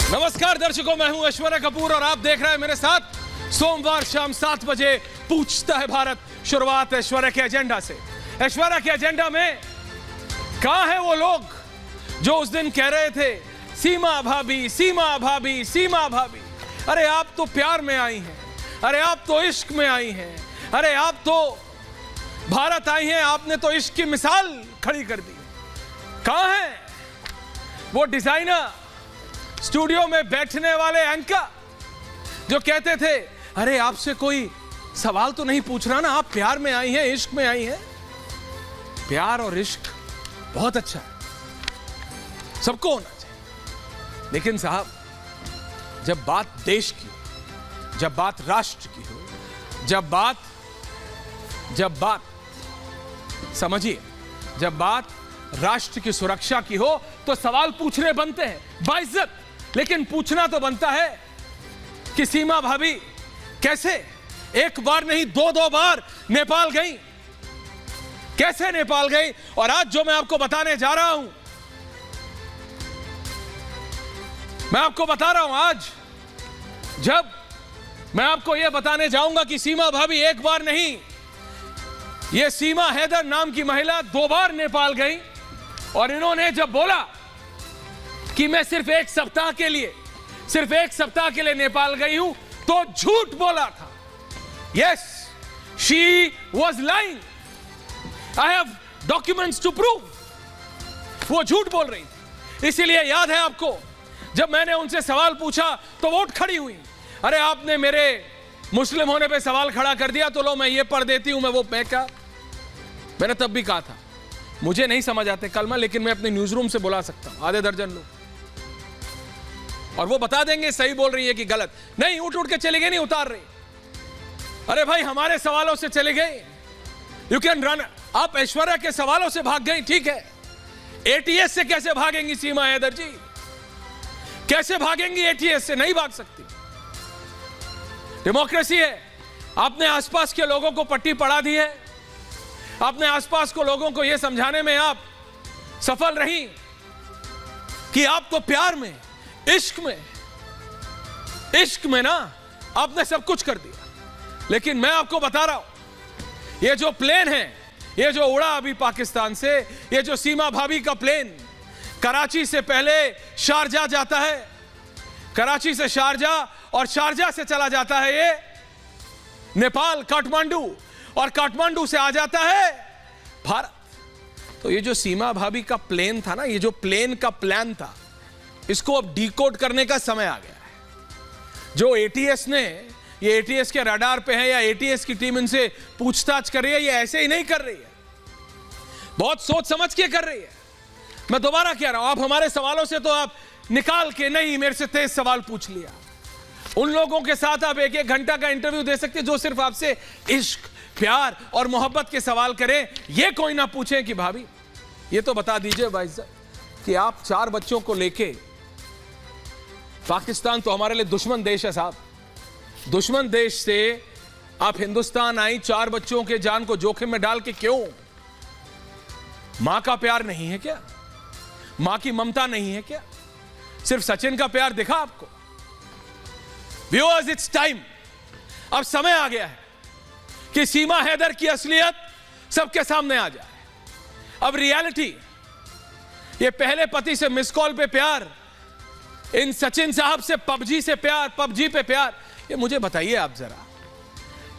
नमस्कार दर्शकों, मैं हूं ऐश्वर्या कपूर और आप देख रहे हैं मेरे साथ सोमवार शाम 7 बजे पूछता है भारत। शुरुआत ऐश्वर्या के एजेंडा से। ऐश्वर्या के एजेंडा में कहां है वो लोग जो उस दिन कह रहे थे सीमा भाभी, सीमा भाभी, सीमा भाभी। अरे आप तो प्यार में आई हैं, अरे आप तो इश्क में आई हैं, अरे आप तो भारत आई हैं, आपने तो इश्क की मिसाल खड़ी कर दी। कहां है वो डिजाइनर, स्टूडियो में बैठने वाले एंकर जो कहते थे अरे आपसे कोई सवाल तो नहीं पूछ रहा ना, आप प्यार में आई हैं, इश्क में आई हैं। प्यार और इश्क बहुत अच्छा है, सबको होना चाहिए, लेकिन साहब जब बात देश की, जब बात राष्ट्र की हो, जब बात समझिए, जब बात राष्ट्र की सुरक्षा की हो तो सवाल पूछने बनते हैं बाइज्जत। लेकिन पूछना तो बनता है कि सीमा भाभी कैसे एक बार नहीं दो बार नेपाल गई, कैसे नेपाल गई। और आज जो मैं आपको बताने जा रहा हूं, मैं आपको बता रहा हूं, आज जब मैं आपको यह बताने जाऊंगा कि सीमा भाभी एक बार नहीं, यह सीमा हैदर नाम की महिला 2 बार नेपाल गई। और इन्होंने जब बोला कि मैं सिर्फ एक सप्ताह के लिए नेपाल गई हूं, तो झूठ बोला था। Yes, she was lying, I have documents to prove. वो झूठ बोल रही थी। इसीलिए याद है आपको, जब मैंने उनसे सवाल पूछा तो वो उठ खड़ी हुई। अरे आपने मेरे मुस्लिम होने पे सवाल खड़ा कर दिया, तो लो मैं ये पढ़ देती हूं। मैंने तब भी कहा था मुझे नहीं समझ आते कलमा, लेकिन मैं अपने न्यूज रूम से बुला सकता हूं आधे दर्जन लोग, और वो बता देंगे सही बोल रही है कि गलत। नहीं, उठ के चले गए, नहीं उतार रही। अरे भाई हमारे सवालों से चले गए, यू कैन रन। आप ऐश्वर्या के सवालों से भाग गई, ठीक है, एटीएस से कैसे भागेंगी सीमा हैदर जी? कैसे भागेंगी एटीएस से? नहीं भाग सकती। डेमोक्रेसी है। आपने आसपास के लोगों को पट्टी पढ़ा दी है, अपने आसपास को लोगों को यह समझाने में आप सफल रही कि आप तो प्यार में, इश्क में ना आपने सब कुछ कर दिया। लेकिन मैं आपको बता रहा हूं, ये जो प्लेन है, ये जो उड़ा अभी पाकिस्तान से, ये जो सीमा भाभी का प्लेन कराची से पहले शारजा जाता है, कराची से शारजा, और शारजा से चला जाता है ये नेपाल, काठमांडू, और काठमांडू से आ जाता है भारत। तो ये जो सीमा भाभी का प्लेन था ना, ये जो प्लेन का प्लान था, इसको अब डिकोड करने का समय आ गया है। जो एटीएस ने, ये एटीएस के रडार पे है या एटीएस की टीम इनसे पूछताछ कर रही है, ये ऐसे ही नहीं कर रही है, बहुत सोच समझ के कर रही है। मैं दोबारा कह रहा हूं, आप हमारे सवालों से तो आप निकाल के नहीं मेरे से तेज सवाल पूछ लिया। उन लोगों के साथ आप 1-1 घंटा का इंटरव्यू दे सकते जो सिर्फ आपसे इश्क, प्यार और मोहब्बत के सवाल करें। ये कोई ना पूछे कि भाभी ये तो बता दीजिए भाई साहब कि आप 4 बच्चों को लेके, पाकिस्तान तो हमारे लिए दुश्मन देश है साहब, दुश्मन देश से आप हिंदुस्तान आई 4 बच्चों के जान को जोखिम में डाल के, क्यों? मां का प्यार नहीं है क्या? मां की ममता नहीं है क्या? सिर्फ सचिन का प्यार दिखा आपको? व्यूअर्स, इट्स टाइम, अब समय आ गया है कि सीमा हैदर की असलियत सबके सामने आ जाए। अब रियलिटी, ये पहले पति से मिस कॉल पे प्यार, इन सचिन साहब से पबजी से प्यार, पबजी पे प्यार, ये मुझे बताइए आप जरा।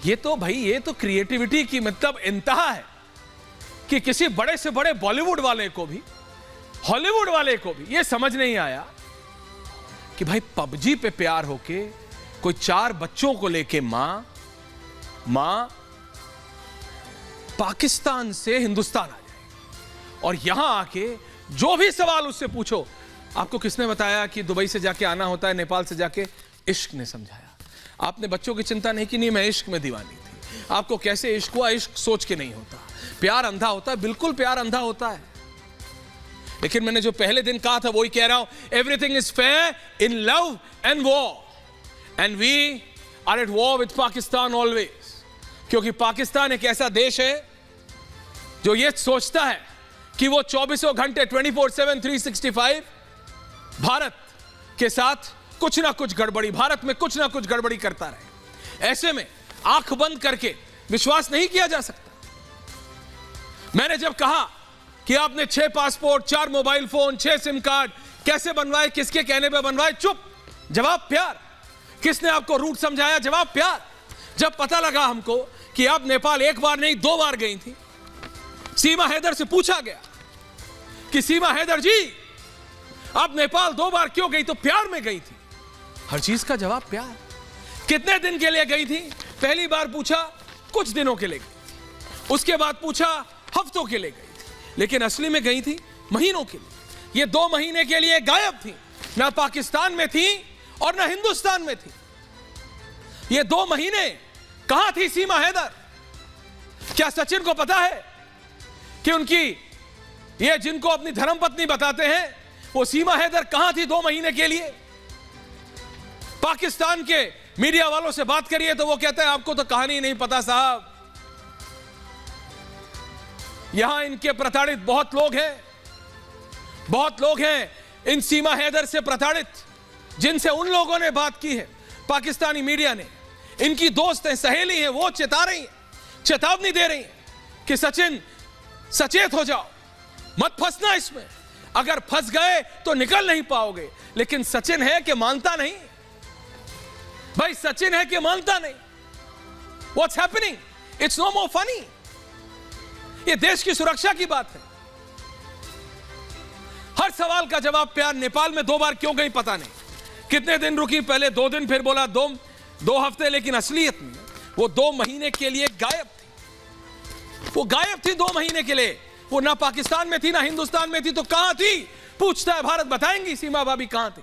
ये तो भाई, ये तो क्रिएटिविटी की मतलब इंतहा है कि किसी बड़े से बड़े बॉलीवुड वाले को भी, हॉलीवुड वाले को भी ये समझ नहीं आया कि भाई पबजी पे प्यार होके कोई 4 बच्चों को लेके मां पाकिस्तान से हिंदुस्तान आ जाएगी, और यहां आके जो भी सवाल उससे पूछो, आपको किसने बताया कि दुबई से जाके आना होता है, नेपाल से जाके? इश्क ने समझाया। आपने बच्चों की चिंता नहीं की, नहीं मैं इश्क में दीवानी थी। आपको कैसे इश्क हुआ? इश्क सोच के नहीं होता, प्यार अंधा होता है, बिल्कुल प्यार अंधा होता है। लेकिन मैंने जो पहले दिन कहा था वही कह रहा हूं, everything is fair in love and war, and we are at war with Pakistan always. क्योंकि पाकिस्तान एक ऐसा देश है जो ये सोचता है कि वो 24 घंटे 24/7 365 भारत के साथ कुछ ना कुछ गड़बड़ी, भारत में कुछ ना कुछ गड़बड़ी करता रहे। ऐसे में आंख बंद करके विश्वास नहीं किया जा सकता। मैंने जब कहा कि आपने 6 passport, 4 mobile phone, 6 SIM card कैसे बनवाए, किसके कहने पे बनवाए, चुप। जवाब प्यार। किसने आपको रूट समझाया, जवाब प्यार। जब पता लगा हमको कि आप नेपाल एक बार नहीं 2 बार गई थी, सीमा हैदर से पूछा गया कि सीमा हैदर जी आप नेपाल 2 बार क्यों गई, तो प्यार में गई थी। हर चीज का जवाब प्यार। कितने दिन के लिए गई थी, पहली बार पूछा कुछ दिनों के लिए गई थी, उसके बाद पूछा हफ्तों के लिए गई थी, लेकिन असली में गई थी महीनों के लिए। ये 2 महीने के लिए गायब थी, ना पाकिस्तान में थी और ना हिंदुस्तान में थी। ये 2 महीने कहां थी सीमा हैदर? क्या सचिन को पता है कि उनकी, ये जिनको अपनी धर्मपत्नी बताते हैं, वो सीमा हैदर कहां थी 2 महीने के लिए? पाकिस्तान के मीडिया वालों से बात करिए तो वो कहते हैं आपको तो कहानी नहीं पता साहब। यहां इनके प्रताड़ित बहुत लोग हैं, बहुत लोग हैं इन सीमा हैदर से प्रताड़ित, जिनसे उन लोगों ने बात की है, पाकिस्तानी मीडिया ने। इनकी दोस्त हैं, सहेली हैं, वो चेता रही हैं, चेतावनी दे रही हैं कि सचिन सचेत हो जाओ, मत फंसना इसमें। अगर फंस गए तो निकल नहीं पाओगे। लेकिन सचिन है कि मानता नहीं भाई, सचिन है कि मानता नहीं। What's happening? It's no more funny. ये देश की सुरक्षा की बात है। हर सवाल का जवाब प्यार। नेपाल में 2 बार क्यों गई पता नहीं, कितने दिन रुकी, पहले 2 दिन, फिर बोला 2 हफ्ते, लेकिन असलियत में वो 2 महीने के लिए गायब थी। वो गायब थी 2 महीने के लिए। वो ना पाकिस्तान में थी ना हिंदुस्तान में थी, तो कहां थी? पूछता है भारत। बताएंगी सीमा भाभी कहां थी?